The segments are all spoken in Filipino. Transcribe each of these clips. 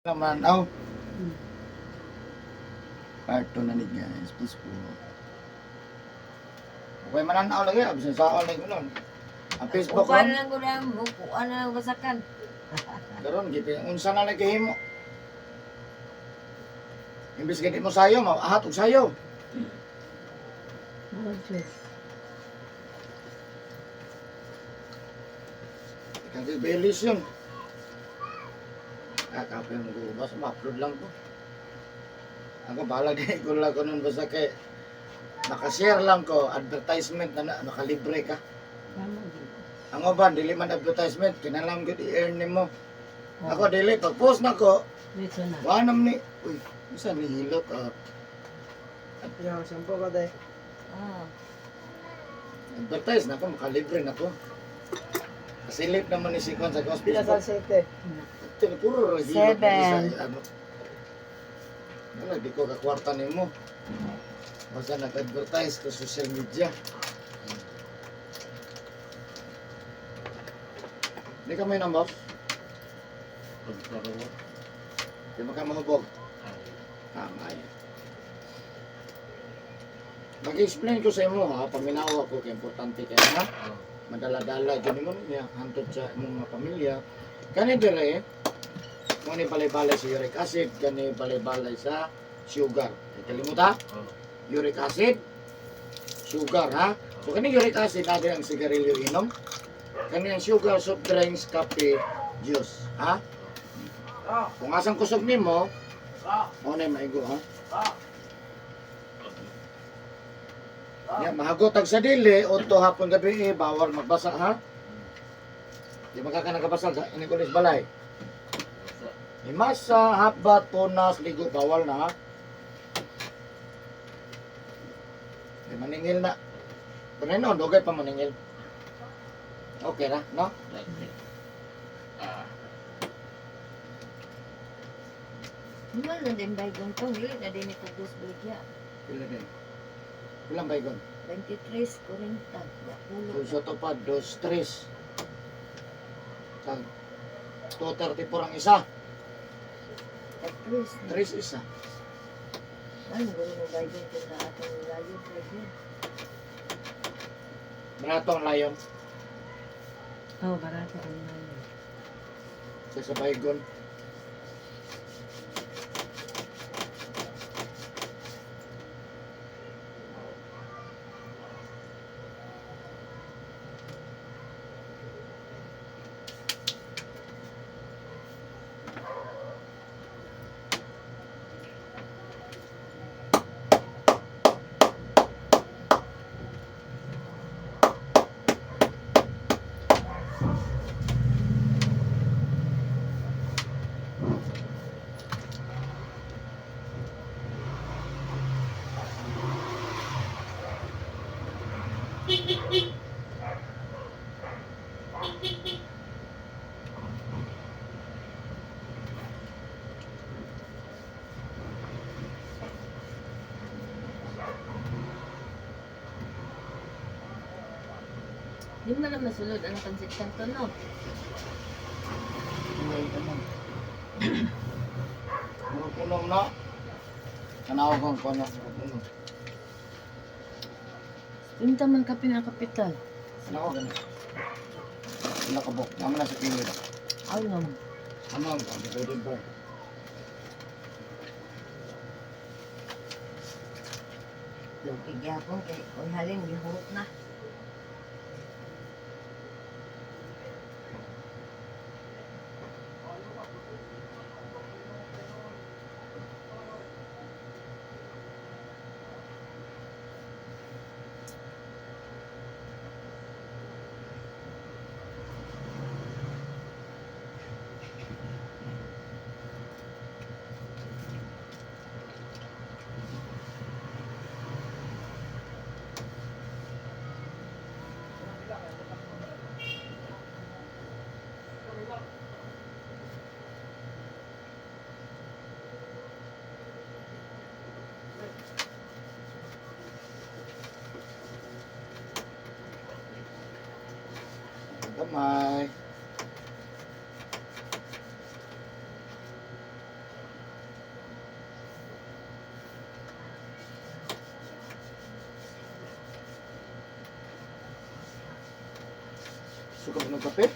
Naman, oh. Part 2 na ni guys, please po. Okay, mananaw lagi, abis sa ako lagi nun. Ang Facebook Upan lang, lang ko na, upan na lang basakan. karon gitu, unsa na lagi himo. Imbis gani mo sayo, maahat og sayo. Kasi belis yun. Kakapin mo ko, basta ma-upload lang ko. Ako bahala din ko lang ko nun basta kay nakashare lang ko, advertisement na nakalibre ka. Ang uban, dili man advertisement, kinalam gud i-earn nimo. Ako dili, pag post na ko, Dito na. wanam ni, uy, isa ni hilot, Yo, sampo ka day. Ah. advertise na ko, makalibre na ko. Kasilip naman ni Sikon sa Pila sa hospital. 7. Puro hilot. Seven. Ano. Wala, di ko kakwarta nimo. Basta nag-advertise ko sa social media. Hindi ka may number? Di ba ka mahubog? Tama yan. Mag-explain ko sa imo ha, paminaw ako kay importante kaya ha. Madala-dala dyan mo niya, hantod sa imong mga pamilya. Kani dire, mo ni balay-balay sa uric acid, kani balay-balay sa sugar. Kalimuta? Uric acid, sugar ha. So kani uric acid natin ang sigarilyo inom. Kani ang sugar, soft drinks, kape, juice ha. Kung asang kusog nimo, mo na maigo ha. Ya, mahagotag sa dili, unto hapon gabi bawal magbasa ha. Di ba ka nagabasa sa inikulis balay? Himasa, habat, punas, ligo, bawal na ha. Di maningil na. Pero no, dugay pa maningil. Okay na, no? Wala na din baygon ko, hindi na din ito dos bagya. Pila din. Ilang baygon? 23, 40, Kung sa to pa, 2, 3. Sa 234 ang isa. 3 isa. Ano gulo mo baygon ko na atong layo bagyo? Barato ang layon. Oh, barato ang layo. Sa baygon. Di mo na masulod ang pansit kanto, no? Muro punom na. Kanaw kong kono. Punom. Punta man ka pinakapital. Kanaw ko ganun. Wala ka bok. Naman na sa kilid. Ay, no. Ano ang pwede ba? Yung tigyapon, kay kung halin, gihurot na. Suka mo ng kape?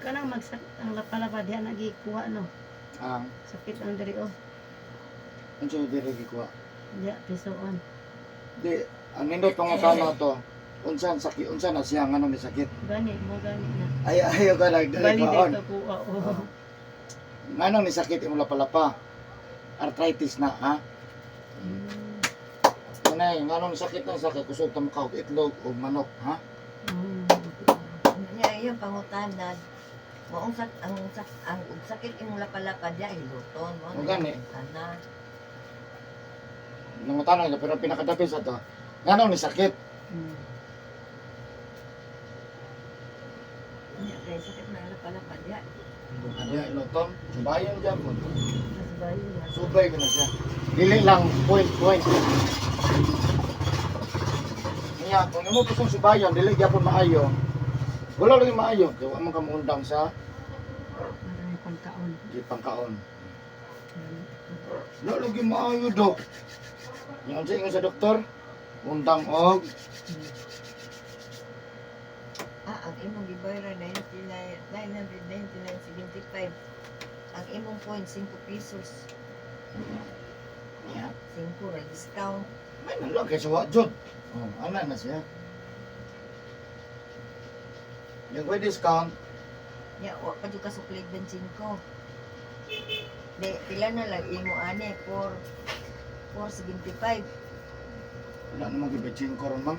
Kanang ang lapalapa diha nagikuha no. Ang, Sakit ang diri oh. ano siya yung dirigi ko? Diya pisoon. Di, ang nindot pangutana to, unsa na siya, nga may sakit. Gani mo gani na. Ayaw ka lang, Bali dali dito kuha oh. Nga may sakit yung lapalapa. Arthritis na, ha? Mm. Kunay, nga nung sakit ng sakit, kusog tamukaw, itlog o manok, ha? Mm. Nya iyang pangutanan. Moong ang sakit imong lapalapa diya iluton mo. O gani. Ana. Nangutana niya, pero pinakadapis sa to. Nga nung may sakit. Mm. Nya kay sakit na lapalapa diya. Ano yung iloton? Subayan dyan mo. Mas bayo na. Subay ko na siya. Dili lang, point. Kaya, kung mo po subayan, dili gyapon maayo. Wala lagi maayo. Kaya wala man kamuundang sa Marami pagkaon. pangkaon. Wala lagi maayo, dok. Yung sa ingon sa doktor, undang og Ang imong gibayran 999.75. Ang imong point 5 pesos. yeah. 5 ra discount. May nalang kay sa wajod. Oh, ana na siya. Yung may discount, Nya wa pa jud ka suklid bensin ko. De pila na lang imo ani 4.75. wala namang gibadjing ko ron, ma'am.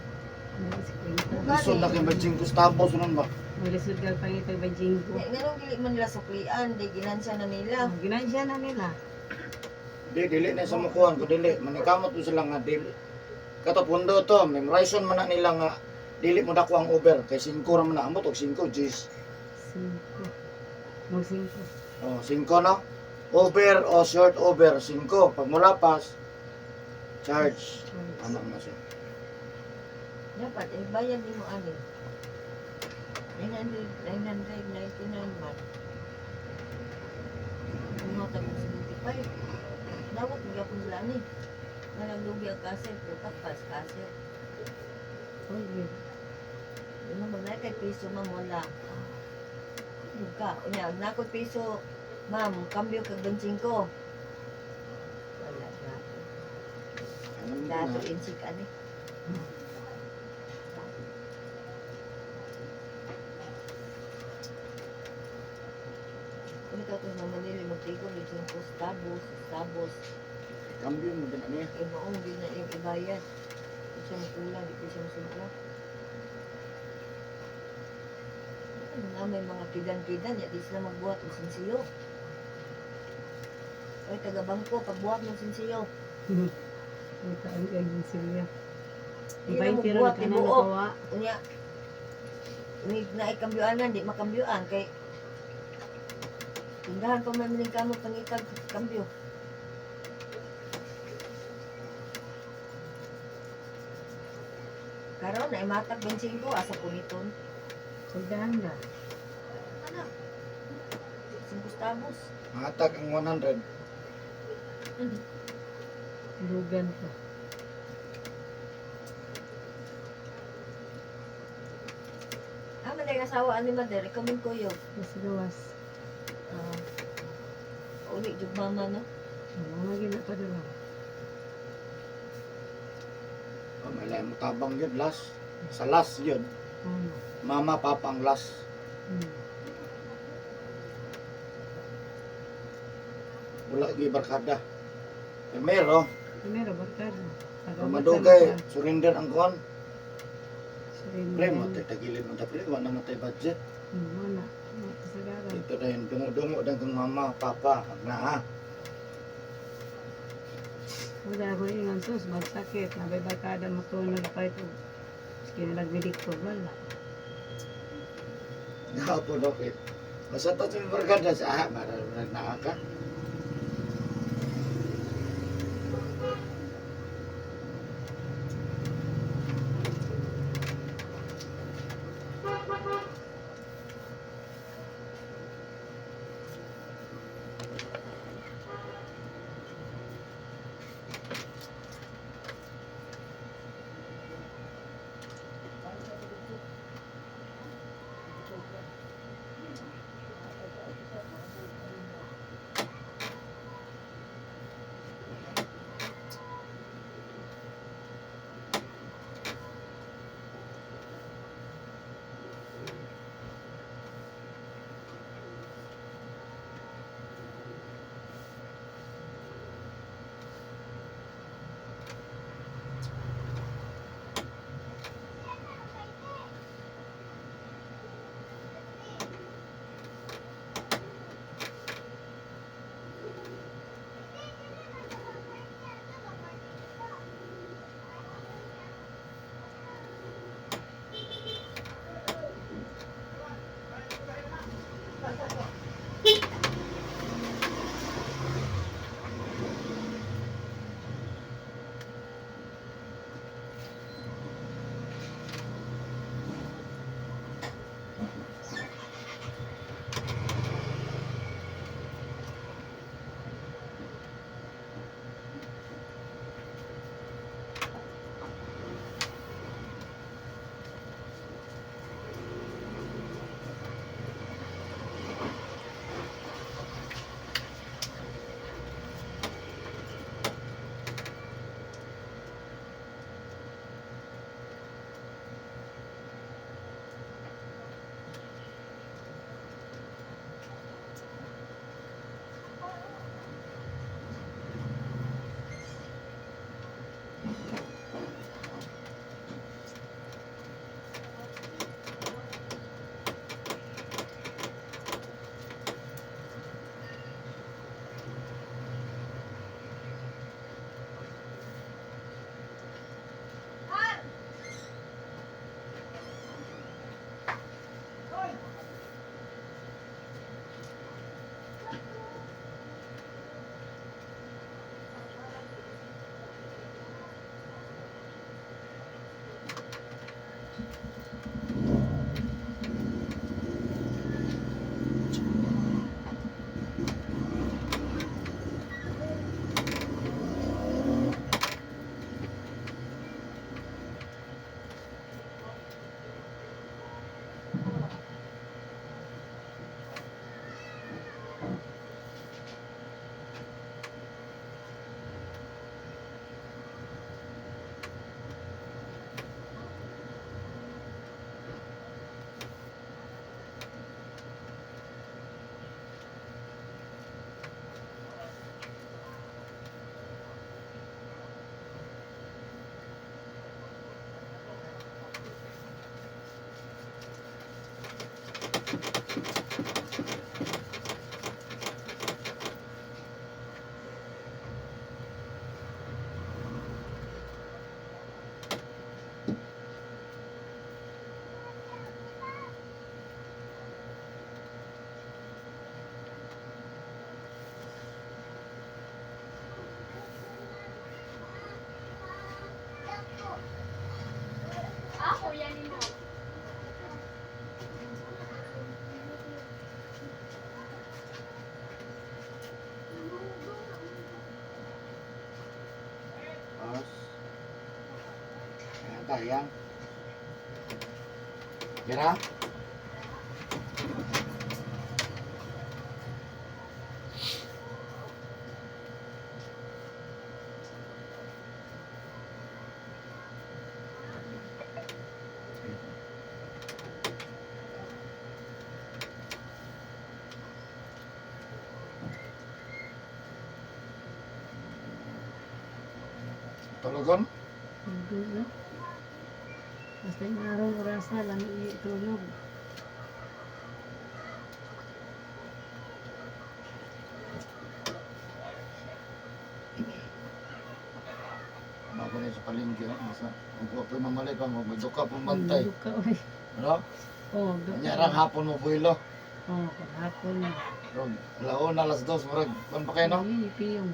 Gani. Gusto na kay badjing ko tapos nun ba? Maglisod ka pangitag bajing ko. Nya nganong dili man nila suklian, di ginansya na nila. Ginansya na nila. Dili na sa mukuhan ko dili. Manikamot mo sila nga dili. Kato pundo to, memorization man na nila nga dili mo dako ang over kay 5 ra man na amot og 5 Gs. 5. Mag 5. Oh, 5 na. Over o short over 5. Pag mula pas charge. Ano na siya? Dapat bayad nimo ani. 999 man. Ano ta mo 75. Dawat mo gyapon sila ni. Nalaglugi ang kaset, kapas kaset. Okay. Ano mo na kay piso ma'am wala. Duka, unya nakot piso ma'am, kambyo kag bensin ko. Wala ka. Ano mo Dato na? insik ani. Kung ikaw ito naman nila magtigol, ito yung tabos. Cambio mo din ani. Eh, maong din na yung ibayad. Ito siya makulang, ito siya masubra. Na may mga kidan-kidan, ya di sila magbuhat ng sinsiyo. Ay, taga-bangko, pagbuhat ng sinsiyo. Ito ang gagawin sila. Hindi Ibay na tira magbuhat, na ka na tibuok. nakawa. Unya, na ikambyoanan, di makambyoan, kay tindahan pa man miling kamo pangitag kambyo. Karon na imatag bensin ko asa puniton. Sagdahan na. Anak. 5 tabos. Matag ang 100. Lugan pa. Man ay asawa ani Mader, recommend ko yo. Mas gawas. Uli jud mama no. Mga gina pa diba? Oh, may lain mo tabang yun, last. Sa last yun. Ano? Mama, papa ang last. Wala gi barkada. Primero, Primero, barkada. madugay, surrender ang kon. Surrender. Pre, matay tagilid mo ta pre, wala namatay budget. Wala. Kasagaran. Ito na yung dungo-dungo ng kang mama, papa, na ha. Wala ko yung ansos, magsakit. Nabay barkada mo ito nagpay ito. Sige na nagbidik ko. Wala. Gapon okay. Basta to yung barkada sa aha, mararunag na ka. Mas. Ayan, kayang. Kira? Tulugon? Tulog na. Basta yung araw oras na lang itulog. Ako na sa palengke, basta kung ako mamalay pa, magduka pong bantay. Tulog ka, oy. Ano? Oh, duk. Kanyarang hapon mo buhilo. Oh, kahapon na. Laon na alas 2, marag. Kung pa kayo, no? Ay, piyong.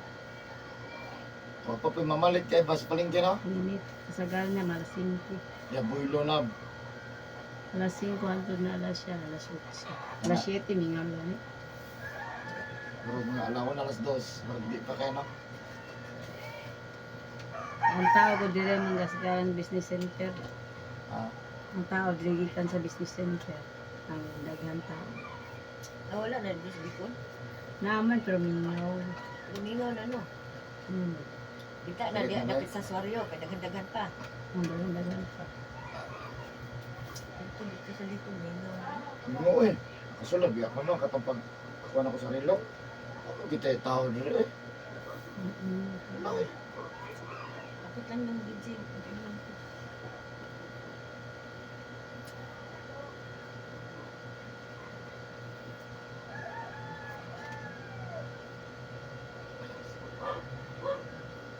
O pa po mamalit kayo ba sa palengke, no? Minit. Kasagal niya, alas 5. Ya buhilo na. Alas 5, hantod na alas siya, alas 8. Alas 7, mingaw lang. Marag nga alaon na alas 2, marag di pa kayo, no? Ang tao ko dire mga kasagaran business center. Ah, Ang tao dirigikan sa business center. Ang daghan tao. Nawala na din sa Bicol. Naman, pero mingaw. Lumingaw na no. Kita na diya dapit sa Suaryo, kay daghan-daghan pa. Ang daghan pa. Ito dito sa likod, mingaw na. mo eh. Kasulab, ako no, katong pag kuha na ko sa relo. Ako kita yung tao nila eh. Ano eh? Kapit lang yung bidjing.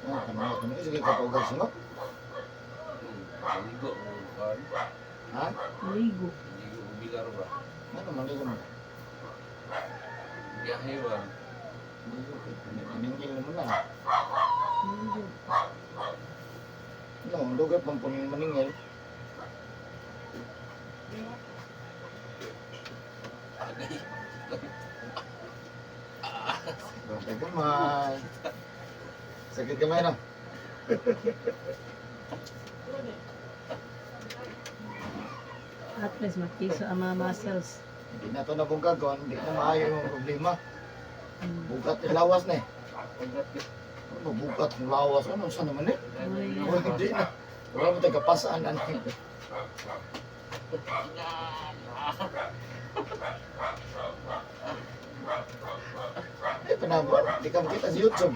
Ah, kanina, kanina, sige kapag sino? Maligo mo kan. Ha? Maligo. Maligo mo bilar ba? Ano, maligo mo? Biyahe ba? Maningil mo na. Maligo. No, lugar pang maningil. Agay. Bakit gamay? Sakit gamay na. At least makiso ang mga muscles. Hindi na ito nabungkagon, hindi na maayo yung problema. Mm. Bugat yung lawas na eh. Ano, bugat yung lawas? Ano, saan naman eh? Oh, hindi na. Wala mo tayo kapasaan na Eh, panabo, hindi ka makita sa YouTube.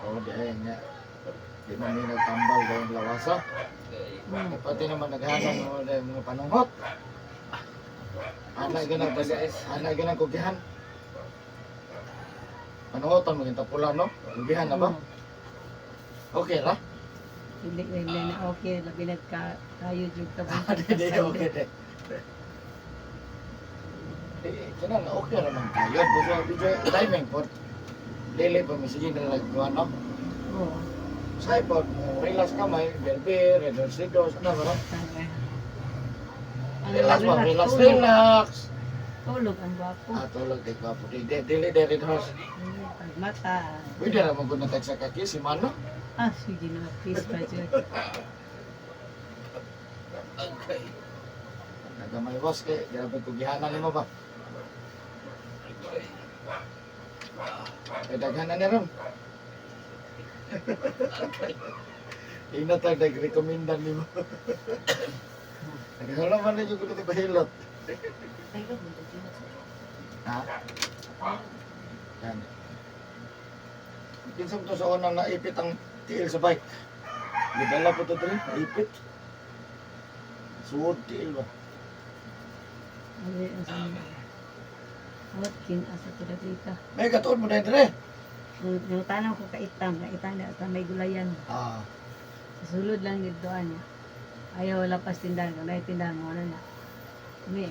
Oh, dahil nga. Di man may nagtambal dahil lawasa. Mm. Pati naman naghahanap mo ng mga panunghot. Anay ganang kugihan. Panungotan mo yung tapula, no? Kugihan na ba? Okay ra? Hindi na okay. Labi kayo jud ka ba? Hindi, okay din. Kaya nga, okay naman kayo. Buso, video, timing po. Lili pa, sige na nagkuha, no? Oo. Sa ipod, relax ka, may berber, redosidos, ano ba? Relax ba? Relax, relax. Tulog ang gwapo. Ah, tulog, di ba po? Dili, dili, horse. Mata. Pwede na mag-unatag sa kaki, si Mano. Ah, sige na. Please, budget. Agay. Nagamay boss, kaya grabe kugihanan mo ba? Agay. Kaya daghanan niya ron. Inatag, nag-recommenda ni mo. Naghala man na yung gulo ni Bahilot. Ay, ka bunta siya. Ha? Yan. Pinsam to sa unang naipit ang tiil sa bike. Gidala po to rin, naipit. Suod tiil ba? Ay, asan na. Awat kin asa ko dito. May katuon mo na yun, Yung tanong ko kaitam, na ata may gulayan. Ah, Sa sulod lang dito niya. Ayaw wala pas tindahan ko, dahil tindahan mo na na. May,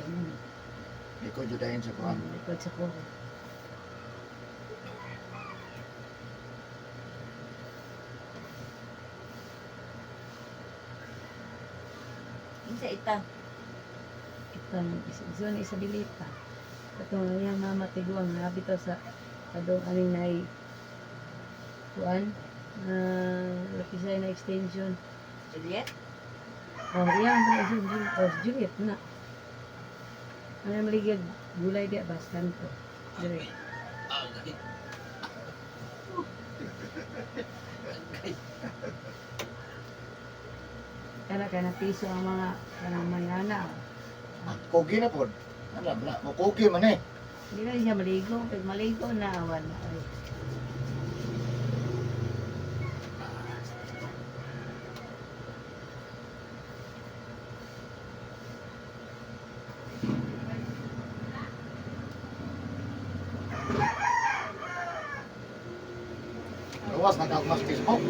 di ko judahin sa kuhan. likod sa kuko. Yung sa ita. Ito, isa bilita. Ito yung mama tiguang nabi to sa kadong aning nai kuan lapisay na extension. Juliet? Oh, yan ba Juliet? Oh, Juliet na. Ano maligid gulay dia bastan ko. Dire. Agay. Agay. Kana piso ang mga kanang manana. Kogi na po. Ano na, makogi man eh. Hindi na siya maligo, pag maligo na awan na. Ay. Luwas na kagmas Facebook.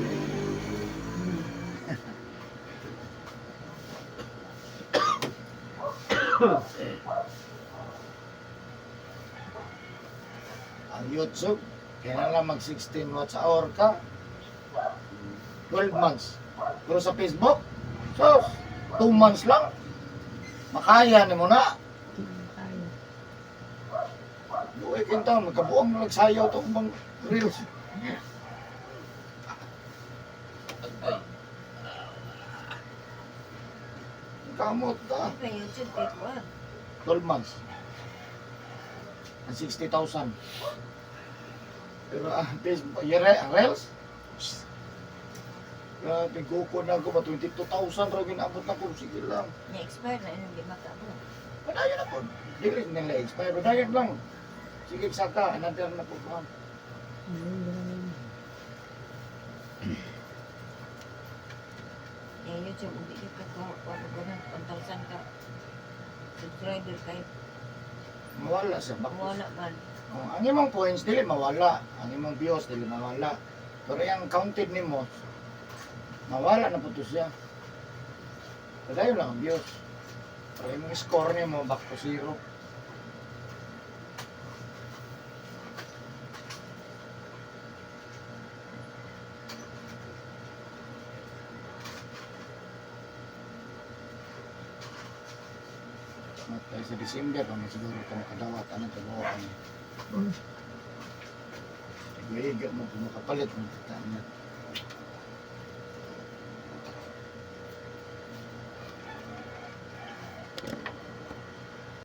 Ang YouTube, kailan lang mag 16 watts hour ka. 12 months. Pero sa Facebook, so, 2 months lang. Makaya ni mo na. Kaya. Buhay kinta, magkabuang nagsayaw itong bang reels. Agay. Kamot ka. Sa YouTube kay Kuan. 12 months. Ang 60,000. Pero Facebook, ang reels, grabe, guko na ako, 22,000 rin ginabot na ko, sige lang. Na-expire na yun, di makabo. Padayon ako. Dili nila expire. Padayon lang. Sige, saka. Another na po ba? Ayun, ganun. Yung YouTube, hindi ka kuha ko ng 1,000 ka. Subscriber kay Mawala siya. wala man. Ang imong points, dili mawala. Ang imong views, dili mawala. Pero yung counted ni mo, mawala na po to siya. Padayon lang ang views. Pero yung score ni mo, back to zero. Matay sa December, kami siguro ito makadawat, ano ito buo kami. Higit mo, kung makapalit mo,